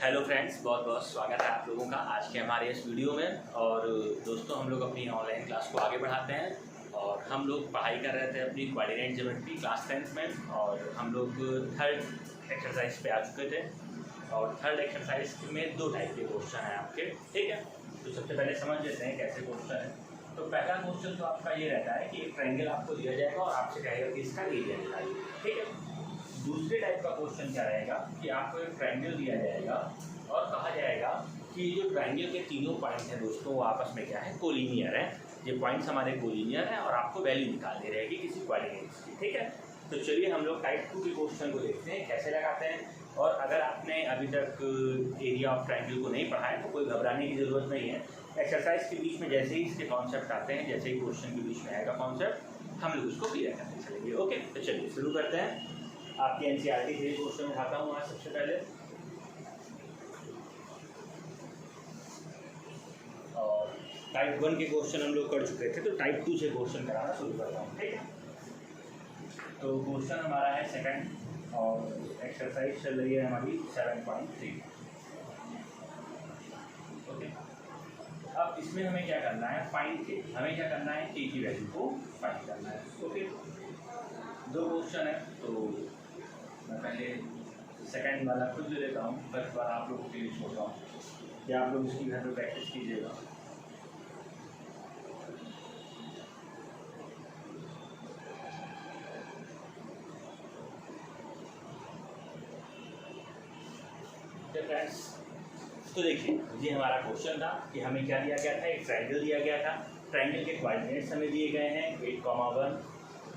Hello friends, बहुत बहुत स्वागत है आप लोगों का आज के हमारे इस वीडियो में। और दोस्तों, हम लोग अपनी ऑनलाइन क्लास को आगे बढ़ाते हैं और हम लोग पढ़ाई कर रहे थे अपनी कोऑर्डिनेट ज्योमेट्री क्लास 10th में। और हम लोग थर्ड एक्सरसाइज पे आ चुके थे और थर्ड एक्सरसाइज में दो टाइप के क्वेश्चन हैं आपके, ठीक है। तो सबसे पहले समझ लेते हैं कैसे क्वेश्चन है। तो पहला क्वेश्चन तो आपका ये रहता है कि एक ट्रायंगल आपको दिया जाएगा और आपसे कहेगा कि इसका एरिया निकालिए, ठीक है। दूसरे टाइप का क्वेश्चन क्या रहेगा कि आपको एक ट्रायंगल दिया जाएगा और कहा जाएगा कि जो ट्रायंगल के तीनों पॉइंट हैं दोस्तों वो आपस में क्या है, कोलिनियर है। ये पॉइंट्स हमारे कोलिनियर हैं और आपको वैल्यू निकालनी रहेगी किसी कोऑर्डिनेट्स की, ठीक है। तो चलिए हम लोग टाइप 2 के क्वेश्चन को देखते हैं कैसे लगाते हैं। और अगर आपने अभी तक एरिया ऑफ ट्रायंगल को नहीं पढ़ा है तो कोई घबराने की ज़रूरत नहीं है। एक्सरसाइज के बीच में जैसे ही इसके कॉन्सेप्ट आते हैं, जैसे ही क्वेश्चन के बीच में आएगा कॉन्सेप्ट, हम लोग उसको क्लियर करते चलेंगे। ओके, तो चलिए शुरू करते हैं। आपकी एनसीईआरटी से क्वेश्चन उठाता हूँ आज सबसे पहले। और टाइप 1 के क्वेश्चन हम लोग कर चुके थे, तो टाइप 2 से क्वेश्चन कराना शुरू करता हूँ, ठीक है। तो क्वेश्चन हमारा है सेकंड और एक्सरसाइज चल रही है हमारी 7.3। ओके, अब इसमें हमें क्या करना है, फाइंड के। हमें क्या करना है, के की वैल्यू को फाइंड करना है। ओके, दो क्वेश्चन है तो मैं पहले सेकंड वाला खुद ले लेता हूँ, फर्स्ट बार आप लोगों के लिए छोड़ता हूँ कि आप लोग इसकी घर पर प्रैक्टिस कीजिएगा। फ्रेंड्स, तो देखिए ये हमारा क्वेश्चन था कि हमें क्या दिया गया था, एक ट्रायंगल दिया गया था। ट्रायंगल के कोऑर्डिनेट्स हमें दिए गए हैं 8, 1,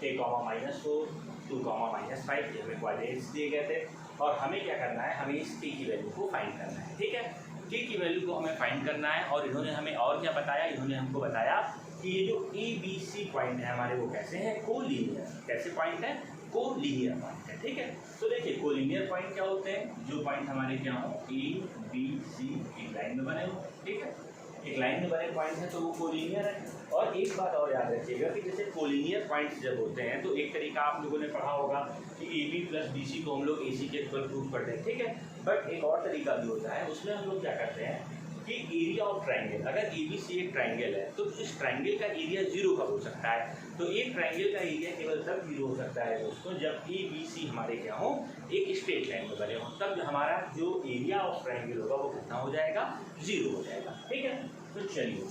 k, -4, 2, -5। ये हमें कोऑर्डिनेट्स दिए गए थे और हमें क्या करना है, हमें इस k की वैल्यू को फाइंड करना है, ठीक है। k की वैल्यू को हमें फाइंड करना है और इन्होंने हमें और क्या बताया, इन्होंने हमको बताया कि ये जो ABC पॉइंट है हमारे, वो कैसे हैं, कोलिनियर। कैसे पॉइंट है, कोलिनियर पॉइंट है, ठीक है। तो देखिए कोलिनियर पॉइंट क्या होते हैं, जो पॉइंट हमारे क्या हो, ABC एक लाइन में बने हो, ठीक है। एक लाइन में बने पॉइंट है तो वो कोलिनियर है। और एक बात और याद रखिएगा कि जैसे कोलिनियर पॉइंट्स जब होते हैं तो एक तरीका आप लोगों ने पढ़ा होगा कि AB + BC को हम लोग AC के इक्वल प्रूव करते हैं, ठीक है। बट एक और तरीका भी होता है, उसमें हम लोग क्या करते हैं कि एरिया ऑफ ट्रायंगल, अगर ABC एक ट्रायंगल है तो इस ट्रायंगल का एरिया 0 कब हो सकता है। तो एक ट्रायंगल का एरिया केवल तब 0 हो सकता है दोस्तों जब ABC हमारे क्या हो, एक स्ट्रेट लाइन में बने हो, तब हमारा जो एरिया ऑफ ट्रायंगल होगा वो कितना हो जाएगा, 0 हो जाएगा, ठीक है। तो चलिए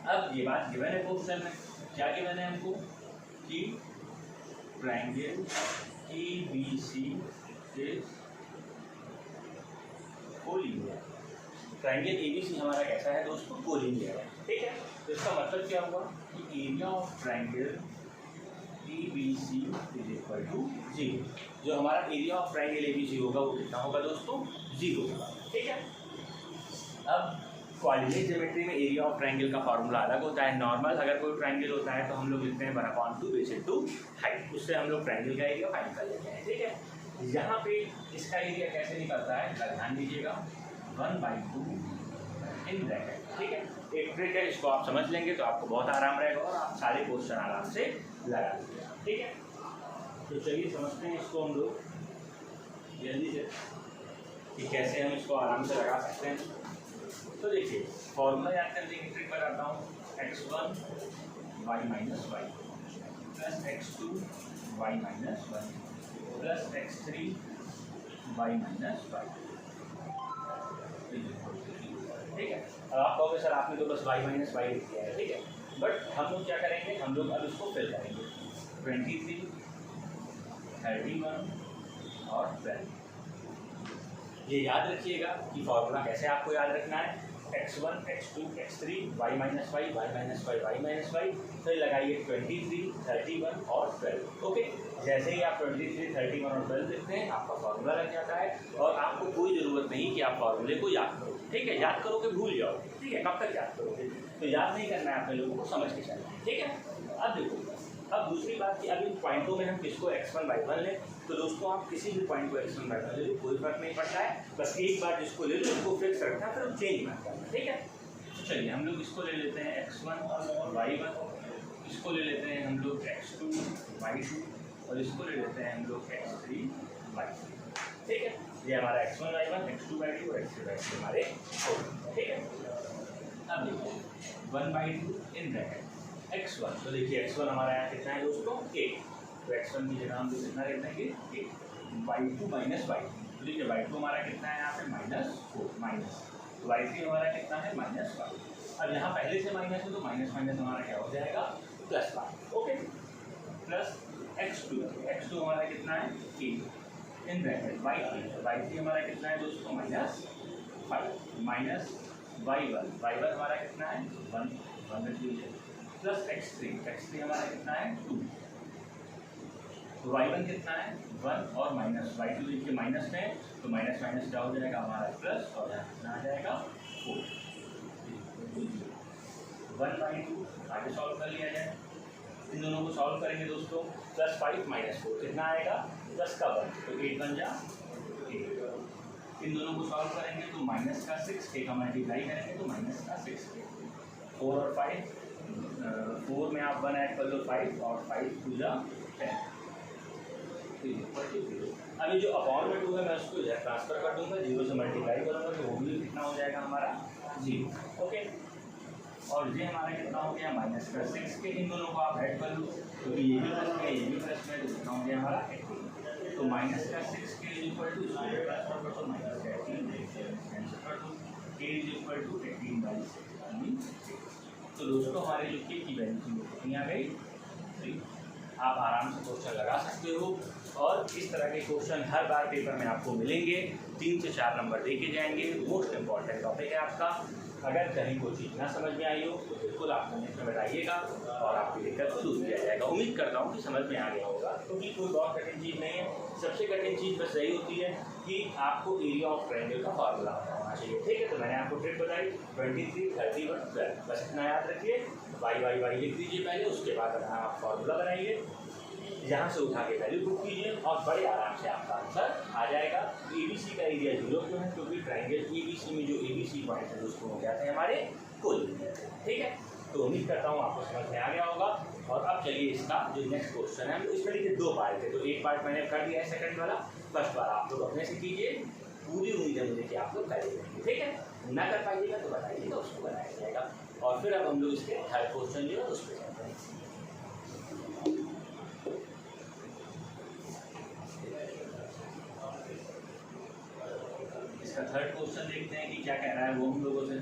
अब ये बात गिवन है क्वेश्चन में, क्या गिवन है हमको कि triangle ABC is collinear. Triangle ABC हमारा कैसा है दोस्तों, कोलिनियर है, ठीक है। तो इसका मतलब क्या हुआ कि area of triangle ABC is equal to 0। जो हमारा एरिया ऑफ ट्रायंगल ABC होगा वो कितना होगा दोस्तों, 0 होगा, ठीक है। अब कोऑर्डिनेट ज्योमेट्री में एरिया ऑफ ट्रायंगल का फॉर्मूला अलग होता है। नॉर्मल अगर कोई ट्रायंगल होता है तो हम लोग लिखते हैं 1/2 बेस इनटू हाइट, उससे हम लोग ट्रायंगल का एरिया फाइंड कर लेते हैं, ठीक है। यहाँ पे इसका एरिया कैसे निकलता है, ध्यान दीजिएगा, 1/2 इन ब्रैकेट, ठीक है। एक ट्रिक है, इसको आप समझ लेंगे तो आपको बहुत आराम रहेगा और आप सारे क्वेश्चन आराम से लगा लीजिएगा, ठीक है। तो चलिए समझते हैं इसको हम लोग जल्दी से कि कैसे हम इसको आराम से लगा सकते हैं। तो देखिए फॉर्मूला याद करने की ट्रिक बताता हूँ, x1 y - y plus x2 y - 1 plus x3 y - 1, ठीक है। अब आप कहोगे सर आपने तो बस y - y लिख दिया है, ठीक है। बट हम लोग क्या करेंगे, हम लोग अब इसको फिल करेंगे 23, 31 और 12। ये याद रखिएगा कि फॉर्मूला कैसे आपको याद रखना है, x1 x2 x3 y - y y - y, तो लगाइए 23, 31 और 12। ओके, जैसे ही आप 23, 31 और 12 लिखते हैं आपका फॉर्मूला लग जाता है और आपको कोई ज़रूरत नहीं कि आप फॉर्मूले को याद करो, ठीक है। याद करोगे भूल जाओगे, ठीक है। कब तक याद करोगे, तो याद नहीं करना है, अपने लोगों को समझ के चलना है, ठीक है। अब देखो, अब दूसरी बात कि अब इन पॉइंटों में हम किसको x1 y1 लें, तो दोस्तों आप किसी भी पॉइंट को x1 y1 ले लो, कोई फर्क नहीं पड़ता है। बस एक बार जिसको ले लो उसको फिक्स रखना है, फिर चेंज मत करना, ठीक है। तो चलिए हम लोग इसको ले लेते हैं x1 और y1, इसको ले लेते हैं हम लोग x2 y2 और इसको ले लेते हैं हम लोग x3 y3। ठीक है। ये हमारा x1 y1 x2 y2 और x3 y3 हमारे हो, ठीक है। अब देखिए 1/2 इन ब्रैकेट x1, तो देखिए x1 हमारा यहाँ कितना है दोस्तों 8, तो x1 की जगह हम कितना लेते हैं 8, y2 माइनस y3, तो देखिए y2 हमारा कितना है यहाँ पे -4 माइनस, तो y3 हमारा कितना है -5। अब यहाँ पहले से माइनस है तो माइनस माइनस हमारा क्या हो जाएगा +5, ओके। प्लस x2 हमारा कितना है 8 इन ब्रैकेट y3 हमारा कितना है दोस्तों -5 माइनस y1 हमारा कितना है 1 रख लीजिए, प्लस x3 हमारा कितना है 2, तो y1 कितना है 1 और माइनस y2 देखिए माइनस में, तो माइनस माइनस क्या हो जाएगा हमारा प्लस, और यहाँ कितना आ जाएगा 4, 1/2 आगे सॉल्व कर लिया जाए। इन दोनों को सॉल्व करेंगे दोस्तों, +5 - 4 कितना आएगा 10 का 1, तो 8 बन जा 8। इन दोनों को सॉल्व करेंगे तो माइनस का 6 के का मल्टीप्लाई करेंगे तो माइनस का 6 के, 4 और 5, 4 में आप 1 ऐड कर लो 5 और 5 2 जा 10। अभी जो अपॉन में 2 है मैं उसको इधर ट्रांसफर कर दूंगा, 0 से मल्टीप्लाई करूँगा तो वो भी कितना हो जाएगा हमारा 0, ओके। और ये हमारा कितना हो गया -6 के, इन दोनों को आप ऐड कर लो क्योंकि ये भी प्लस में ये भी प्लस में, तो कितना हो गया हमारा 18, तो -6 के इक्वल टू इसको ट्रांसफर कर दो -18 कैंसिल कर दो, k = 18/6। तो दोस्तों हमारे जो k की वैल्यू थी कितनी आ गई 3। आप आराम से क्वेश्चन लगा सकते हो, और इस तरह के क्वेश्चन हर बार पेपर में आपको मिलेंगे, 3 से 4 नंबर देके जाएंगे। मोस्ट इंपॉर्टेंट टॉपिक है आपका। अगर कहीं कोई चीज़ ना समझ में आई हो तो बिल्कुल आप कमेंट में बताइएगा और आपकी दिक्कत को दूर किया जाएगा। उम्मीद करता हूँ कि समझ में आ गया होगा, क्योंकि कोई बहुत कठिन चीज़ नहीं है। सबसे कठिन चीज़ बस यही होती है कि आपको एरिया ऑफ ट्रायंगल का फार्मूला होना चाहिए, ठीक है। तो मैंने आपको ट्रिक बताई 23, 31, 12, बस इतना याद रखिए। y लिख दीजिए पहले, उसके बाद आप फार्मूला बनाइए, यहाँ से उठा के वैल्यू पुट कीजिए और बड़े आराम से आपका आंसर आ जाएगा। ABC का एरिया 0 क्यों है, क्योंकि ट्रायंगल ABC में जो ABC पॉइंट है उसको हो जाते हैं हमारे कुल, ठीक है। तो उम्मीद करता हूँ आपको समझ में आ गया होगा। और अब चलिए इसका जो नेक्स्ट क्वेश्चन है, इसमें देखिए 2 पार्ट थे, तो एक पार्ट मैंने कर दिया है सेकंड वाला, फर्स्ट वाला आप लोग अपने से कीजिए, पूरी उम्मीद है मुझे कि आप लोग करेंगे, ठीक है। ना कर पाइएगा तो बताइएगा, उसको बनाया जाएगा। और फिर अब हम लोग इसके थर्ड क्वेश्चन जो है उस पर जाते हैं। इसका थर्ड क्वेश्चन देखते हैं कि क्या कह रहा है वो हम लोगों से,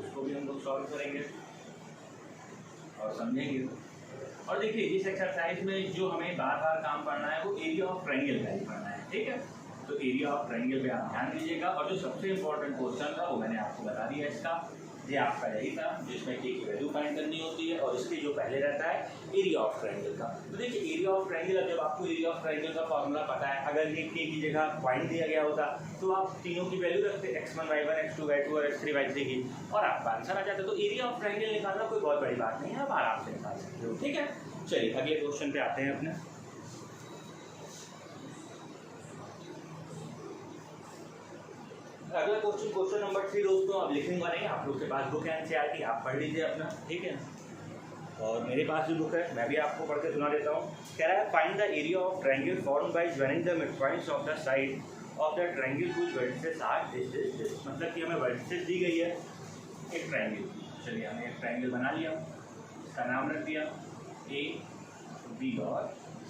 उसको भी हम लोग सॉल्व करेंगे और समझेंगे। और देखिए इस एक्सरसाइज में जो हमें बार बार काम करना है वो एरिया ऑफ ट्रायंगल का ही करना है, ठीक है। तो एरिया ऑफ ट्रायंगल पे आप ध्यान दीजिएगा। और जो सबसे इंपॉर्टेंट क्वेश्चन था वो मैंने आपको बता दिया इसका, ये आपका यही था जिसमें k की वैल्यू फाइंड करनी होती है, और इसके जो पहले रहता है एरिया ऑफ ट्रायंगल का। तो देखिए एरिया ऑफ ट्रायंगल, अब जब आपको एरिया ऑफ ट्रायंगल का फॉर्मूला पता है, अगर ये k की जगह पॉइंट दिया गया होता तो आप तीनों की वैल्यू रखते x1 y1 x2 y2 और x3 y3 की, और आपका आंसर आ जाता। तो एरिया ऑफ ट्रायंगल निकालना कोई बहुत बड़ी बात नहीं है, आप आराम से निकाल सकते हो, ठीक है। चलिए अगले क्वेश्चन पे आते हैं अपने। अगला क्वेश्चन नंबर 3 दोस्तों, अब लिखूंगा नहीं, आप लोग के पास बुक है NCERT, आप पढ़ लीजिए अपना, ठीक है। और मेरे पास जो बुक है मैं भी आपको पढ़ के सुना देता हूँ। कह रहा है find the area of triangle formed by joining the midpoints of the side of the triangle which vertices are this. मतलब कि हमें वर्टिसेस दी गई है एक ट्रायंगल की। चलिए हमने एक ट्रायंगल बना लिया, इसका नाम रख दिया A, B और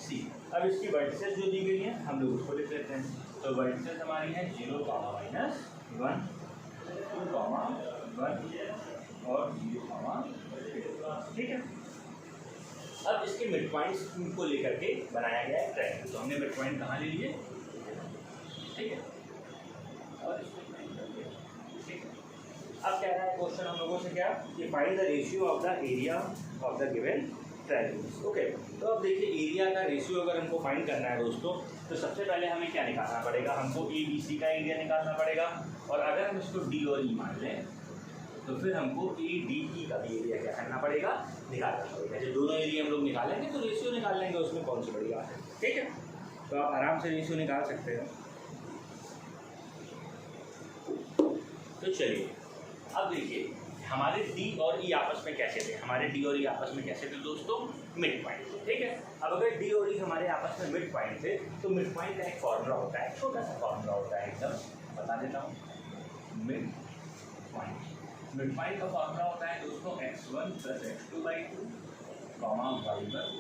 C। अब इसकी वर्टिसेस जो दी गई है हम लोग उसको लिख लेते हैं। तो वर्टिसेस हमारी है 0, -1, 2, 1 और 0, ठीक है। अब इसके मिड पॉइंट्स को लेकर के बनाया गया है ट्रायंगल। तो हमने मिड पॉइंट कहाँ ले लिए, ठीक है, और इसको ठीक है। अब कह रहा है क्वेश्चन हम लोगों से क्या, कि find the ratio of the area of the given triangle, okay. तो अब देखिए एरिया का रेशियो अगर हमको फाइंड करना है दोस्तों, तो सबसे पहले हमें क्या निकालना पड़ेगा, हमको ABC का एरिया निकालना पड़ेगा। और अगर हम इसको D और E मान लें तो फिर हमको ADE का भी एरिया क्या करना पड़ेगा, निकालना पड़ेगा। जब दोनों एरिया हम लोग निकालेंगे तो रेशियो निकाल लेंगे, उसमें कौन सी बड़ी बात है, ठीक है। तो आप आराम से रेशियो निकाल सकते हो। तो चलिए अब देखिए हमारे D और E आपस में कैसे थे, हमारे D और E आपस में कैसे थे दोस्तों, मिड पॉइंट, ठीक है। अब अगर D और E हमारे हमारे आपस में मिड पॉइंट थे, तो मिड पॉइंट का एक फॉर्मूला होता है, छोटा सा फॉर्मूला होता है, एकदम बता देता हूँ। मिड पॉइंट का फॉर्मूला होता है दोस्तों x1 + x2/2 y1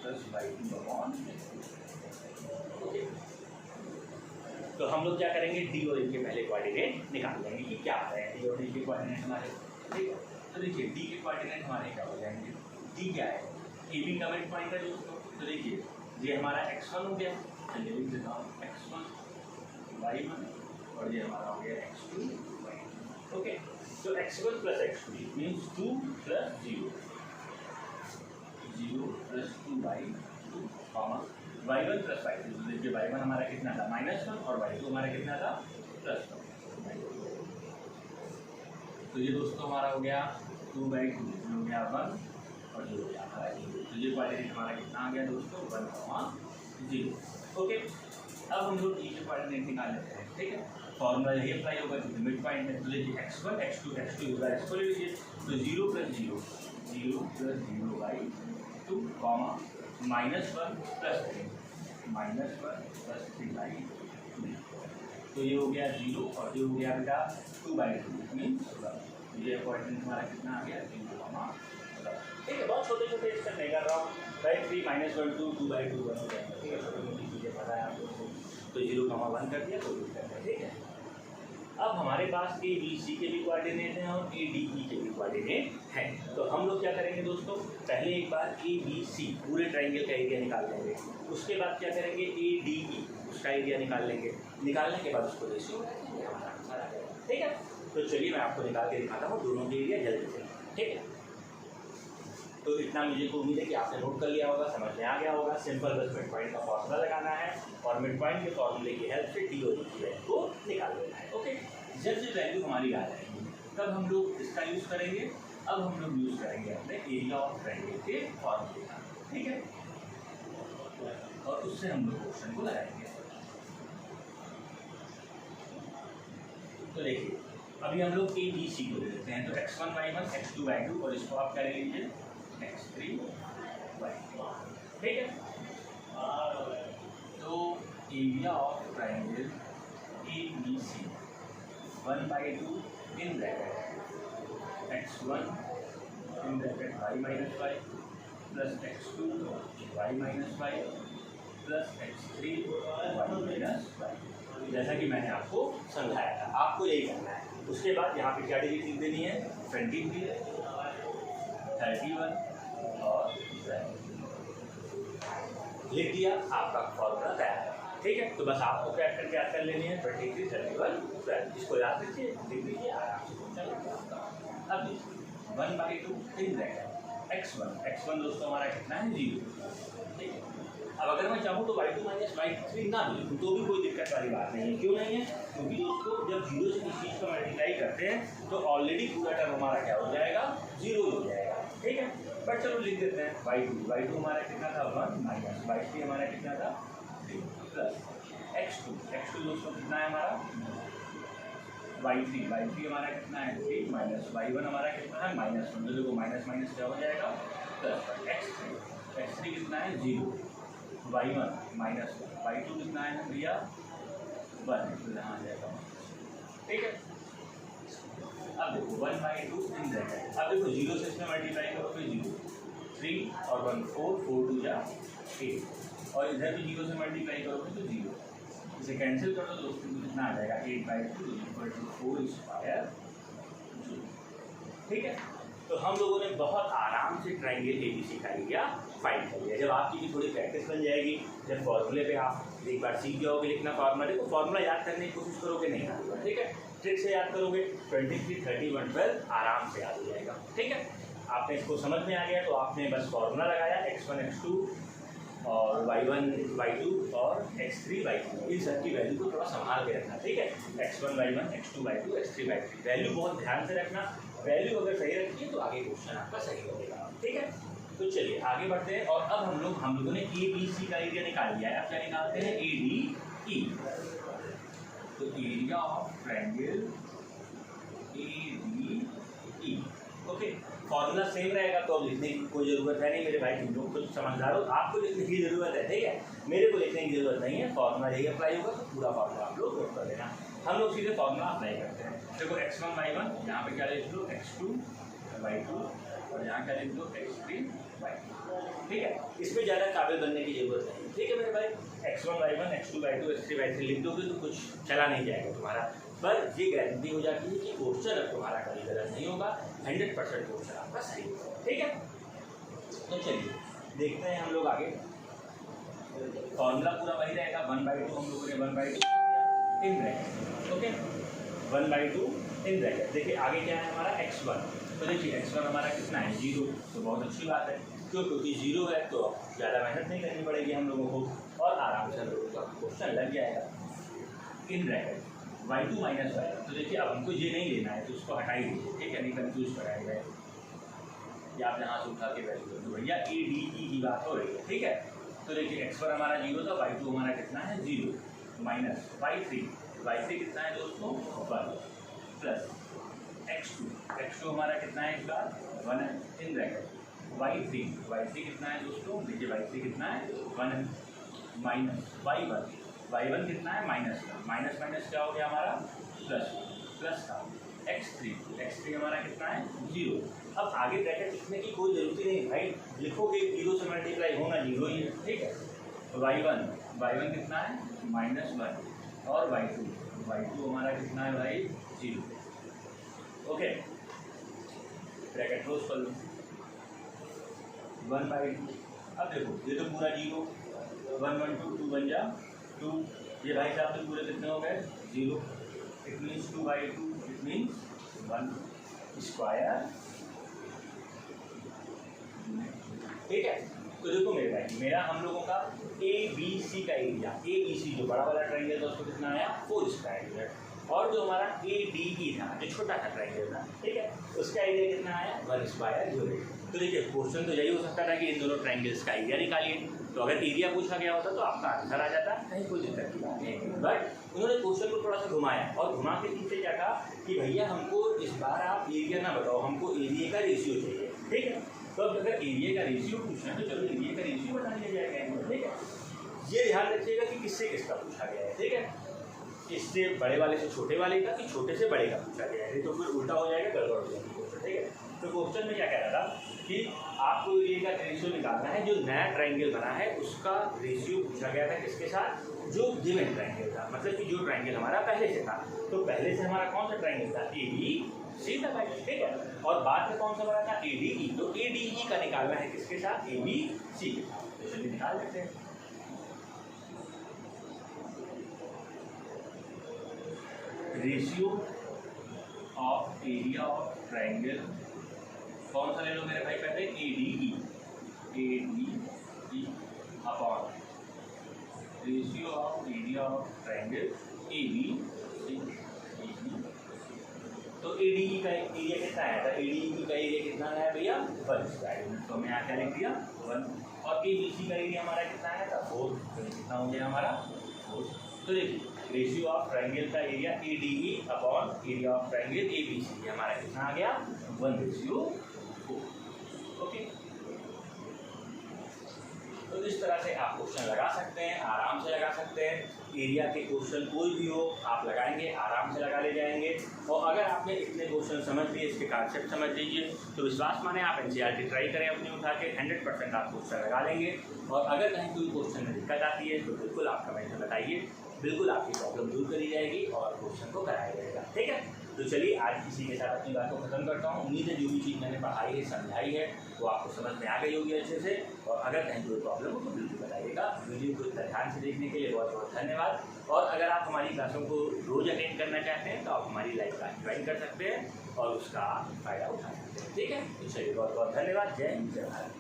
+ y2 upon. Okay, तो हम लोग क्या करेंगे, डी और ई के पहले कोऑर्डिनेट निकाल लेंगे कि क्या आ रहे हैं डी और ई के कोऑर्डिनेट हमारे। ठीक है, तो देखिए डी के कोऑर्डिनेट हमारे क्या हो जाएंगे, डी क्या है, ए बी का मिड पॉइंट है दोस्तों। तो देखिए ये हमारा x1 हो गया, चलिए लिख देता हूँ x1 y1 और ये हमारा हो गया x2 y2। ओके, तो x1 + x2 means 2 + 0 + 2y2 y1 + y2। तो देखिए y1 हमारा कितना था -1 और y2 हमारा कितना था +1। तो ये दोस्तों हमारा हो गया 2/2, हो गया 1 और ये हो गया हमारा 0। तो ये कोऑर्डिनेट हमारा कितना आ गया दोस्तों 1, 0। ओके, अब हम लोग ई के कोऑर्डिनेट निकाल लेते हैं। ठीक है, फॉर्मूला यही अप्लाई होगा क्योंकि मिड पॉइंट है। तो देखिए x1 x2 होगा, x को ले लीजिए, तो 0 + 0 + 0/2 -1 + 3 -1 + 3/2। तो ये हो गया 0 और ये हो गया बेटा 2/2 मीन्स 1। ये कोऑर्डिनेट हमारा कितना आ गया 0, ठीक है। बहुत छोटे छोटे स्टेप नहीं कर रहा हूँ भाई, 3 -1 2 2/2 बन हो जाएगा। ठीक है, छोटी मोटी चीज़ें पता है आप लोगों को। तो 0, 1 कर दिया, तो कर दिया। ठीक है, अब हमारे पास ए बी सी के भी कोऑर्डिनेट हैं और ए डी ई के भी कोऑर्डिनेट हैं। तो हम लोग क्या करेंगे दोस्तों, पहले एक बार ए बी सी पूरे ट्राइंगल का एरिया निकाल लेंगे। उसके बाद क्या करेंगे ए डी ई उसका एरिया निकाल लेंगे। निकालने के बाद उसको रेशियो हमारा आंसर आ जाएगा। ठीक है, तो चलिए मैं आपको निकाल के दिखाता हूँ दोनों के एरिया जल्दी से। ठीक है, तो इतना मुझे को उम्मीद है कि आपने नोट कर लिया होगा, समझ में आ गया होगा। सिंपल बस मिड पॉइंट का फॉर्मूला लगाना है और मिड पॉइंट के फॉर्मूले की हेल्प से डी और ई की वैल्यू को निकाल लेना है। ओके, जब ये वैल्यू हमारी आ जाएगी तब हम लोग इसका यूज़ करेंगे। अब हम लोग यूज़ करेंगे अपने एरिया ऑफ ट्रायंगल के फॉर्मूले का। ठीक है, और उससे हम लोग क्वेश्चन को लगाएंगे। तो देखिए अभी हम लोग ए बी सी को ले लेते हैं। तो x1 y1 x2 y2 और इसको आप क्या ले लीजिए x3 y2। ठीक है, तो area of triangle A B C 1/2 in bracket x1 in bracket y - y plus x2 y - y plus x3 y - y। जैसा कि मैंने आपको समझाया था, आपको यही करना है। उसके बाद यहाँ पे क्या डिग्री लिख देनी है 23, 31 और 7 लिख दिया, आपका फॉर्मूला तैयार है। ठीक है, तो बस आपको क्या करके याद कर लेनी है 23, 31, 12। इसको याद रखिए, लिख लीजिए आराम से। अब 1/2 इन ब्रैकेट x1 दोस्तों हमारा कितना है 0। ठीक है, अब अगर मैं चाहूँ तो y2 - y3 ना भी लिखूँ तो भी कोई दिक्कत वाली बात नहीं है। क्यों नहीं है, क्योंकि दोस्तों जब 0 से किसी चीज़ को मल्टीप्लाई करते हैं तो ऑलरेडी पूरा टर्म हमारा क्या हो जाएगा 0 हो जाएगा। ठीक है, बट चलो लिख देते हैं y2 हमारा कितना था 1 माइनस y3 हमारा कितना था 3 प्लस x2 दोस्तों कितना है हमारा y3 हमारा कितना है 3 माइनस y1 हमारा कितना है -1। तो देखो माइनस माइनस क्या हो जाएगा प्लस x3 कितना है 0, y1 - y2 कितना है भैया 1, तो यहाँ आ जाएगा। ठीक है, अब देखो 1/2 इन ब्रैकेट। अब देखो 0 से इसमें मल्टीप्लाई करो तो 0, 3 और 1 4, 4 2 जा 8 और इधर भी 0 से मल्टीप्लाई करोगे तो 0। इसे कैंसिल कर दो दोस्तों, कितना आ जाएगा 8/2 = 4²। ठीक है, तो हम लोगों ने बहुत आराम से ट्रायंगल एबीसी का एरिया फाइंड कर लिया। जब आपकी भी थोड़ी प्रैक्टिस बन जाएगी, जब फॉर्मूले पे आप एक बार सीख जाओगे लिखना फॉर्मूले को, फॉर्मूला याद करने की कोशिश करोगे नहीं आएगा। ठीक है, ट्रिक से याद करोगे 23, 31, 12 आराम से याद हो जाएगा। ठीक है, आपने इसको समझ में आ गया तो आपने बस फॉर्मूला लगाया x1 x2 और y1 y2 और x3 y2। इन सब की वैल्यू को थोड़ा संभाल के रखना। ठीक है, x1 y1 x2 y2 x3 y3 value बहुत ध्यान से रखना। वैल्यू अगर सही रखिए तो आगे क्वेश्चन आपका सही होगा। ठीक है, तो चलिए आगे बढ़ते हैं। और अब हम लोगों ने ए बी सी का एरिया निकाल लिया है। अब क्या निकालते हैं ए डी ई। तो area of triangle A D E. Okay, formula same रहेगा तो अब लिखने की कोई ज़रूरत है नहीं मेरे भाई, तुम लोग खुद समझदार हो, आपको लिखने की ज़रूरत है, ठीक है, मेरे को लिखने की ज़रूरत नहीं है। फॉर्मूला यही अप्लाई होगा तो पूरा फॉर्मूला आप लोग नोट कर देना। हम लोग सीधे फॉर्मूला अप्लाई करते हैं। देखो x1 y1, यहाँ पे क्या लिख लो x2 y2 और यहाँ क्या लिख लो x3 y2, ठीक है, इसमें ज़्यादा काबिल बनने की जरूरत नहीं, ठीक है मेरे भाई। x1 y1 x2 y2 x3 y3 लिख दोगे तो कुछ चला नहीं जाएगा तुम्हारा, पर ये गारंटी हो जाती है कि क्वेश्चन अब तुम्हारा कभी गलत नहीं होगा, 100% क्वेश्चन आपका सही होगा, ठीक है। तो चलिए देखते हैं हम लोग आगे। फॉर्मूला पूरा वही रहेगा, 1/2 हम लोगों ने 1/2 in bracket, okay, 1/2 in bracket. देखिए आगे क्या है हमारा x1, तो देखिए x1 हमारा कितना है 0, तो बहुत अच्छी बात है, क्यों, क्योंकि 0 है तो ज़्यादा मेहनत नहीं करनी पड़ेगी हम लोगों को और आराम से हम लोगों का क्वेश्चन लग जाएगा। इन ब्रैकेट y2 - y1, तो देखिए अब हमको ये नहीं लेना है तो उसको हटा ही दीजिए, ठीक है, नहीं कंफ्यूज कराएगा या आप यहाँ से उठा के बैठ दो, तो भैया ए डी ई की बात हो रही है, ठीक है। तो देखिए x1 हमारा 0 था, y2 हमारा कितना है 0 माइनस y3 कितना है दोस्तों 1 प्लस x2 हमारा कितना है इस बार 1 है, इन ब्रैकेट y3 कितना है दोस्तों, देखिए y3 कितना है 1 है, माइनस y1 कितना है माइनस का, माइनस क्या हो गया हमारा प्लस का x3 हमारा कितना है 0। अब आगे ब्रैकेट लिखने की कोई जरूरत नहीं भाई, लिखोगे 0 से मल्टीप्लाई होना 0 ही है, ठीक है। y1 कितना है -1 और y2 हमारा कितना है भाई 0, ओके, ब्रैकेट क्लोज कर लो 1/2। अब देखो ये तो पूरा 0, 1 1 2 2 बन जा 2, ये भाई साहब तो पूरे कितने हो गए 0, it means 2/2 it means 1 square, ठीक है। तो देखो मेरे भाई, मेरा हम लोगों का ABC का एरिया, ABC जो बड़ा वाला ट्रायंगल था उसको कितना आया 4 स्क्वायर, और जो हमारा ADE था जो छोटा सा ट्रायंगल था, ठीक है, उसका एरिया कितना आया 1 स्क्वायर जो है। तो देखिए क्वेश्चन तो यही हो सकता था कि इन दोनों ट्रायंगल्स का एरिया निकालिए, तो अगर एरिया पूछा गया होता तो आपका आंसर आ जाता, कहीं कोई दिक्कत की बात नहीं। बट उन्होंने क्वेश्चन को थोड़ा सा घुमाया और घुमा के पीछे क्या कहा कि भैया हमको इस बार आप एरिया ना बताओ, हमको एरिया का रेशियो चाहिए, ठीक है। तो अब अगर एरिया का रेशियो पूछना है तो चलो एरिया का रेशियो बता दिया जाएगा, ठीक है। ये ध्यान रखिएगा कि किससे किसका पूछा गया है, ठीक है, इससे बड़े वाले से छोटे वाले का कि छोटे से बड़े का पूछा गया है, तो फिर उल्टा हो जाएगा, गड़बड़ हो जाएगी क्वेश्चन, ठीक है। तो क्वेश्चन में क्या कह रहा था कि आपको एरिया का रेशियो निकालना है, जो नया ट्रायंगल बना है उसका रेशियो पूछा गया था किसके साथ, जो गिवन ट्रायंगल था, मतलब कि जो ट्रायंगल हमारा पहले से था। तो पहले से हमारा कौन सा ट्रायंगल था ABC था भाई, ठीक है, और बाद में कौन सा बना था ADE, तो ADE का निकालना है किसके साथ ABC के साथ, तो चलिए निकाल लेते हैं। Ratio of area of triangle कौन सा ले लो मेरे भाई, पहले ADE upon ratio of area of triangle ABC। तो ADE का एरिया कितना आया था, ADE का एरिया कितना आया भैया 1 स्क्वायर, तो हमने यहाँ क्या लिख दिया 1, और ABC का एरिया हमारा कितना आया था 4, तो कितना हो गया हमारा 4। तो देखिए रेशियो ऑफ ट्रायंगल का area ADE upon area of triangle ABC, हमारा कितना आ गया 1:4, ओके। तो इस तरह से आप क्वेश्चन लगा सकते हैं, आराम से लगा सकते हैं, एरिया के क्वेश्चन कोई भी हो आप लगाएंगे, आराम से लगा ले जाएंगे। और अगर आपने इतने क्वेश्चन समझ लिए, इसके कॉन्सेप्ट समझ लीजिए, तो विश्वास माने आप NCERT ट्राई करें अपनी उठा के, 100% आप क्वेश्चन लगा लेंगे। और अगर कहीं कोई क्वेश्चन में दिक्कत आती है तो बिल्कुल आप कमेंट में बताइए, बिल्कुल आपकी प्रॉब्लम दूर करी जाएगी और क्वेश्चन को कराया जाएगा, ठीक है। तो चलिए आज इसी के साथ अपनी बात को खत्म करता हूँ। उम्मीद है जो भी चीज़ मैंने पढ़ाई है समझाई है वो आपको समझ में आ गई होगी अच्छे से, और अगर कहीं कोई प्रॉब्लम हो तो बिल्कुल बताइएगा। वीडियो को ध्यान से देखने के लिए बहुत बहुत धन्यवाद। और अगर आप हमारी क्लासों को रोज़ अटेंड करना चाहते हैं तो आप हमारी लाइव क्लास ज्वाइन कर सकते हैं और उसका फ़ायदा उठा सकते हैं, ठीक है। तो चलिए बहुत बहुत धन्यवाद, जय हिंद जय भारत।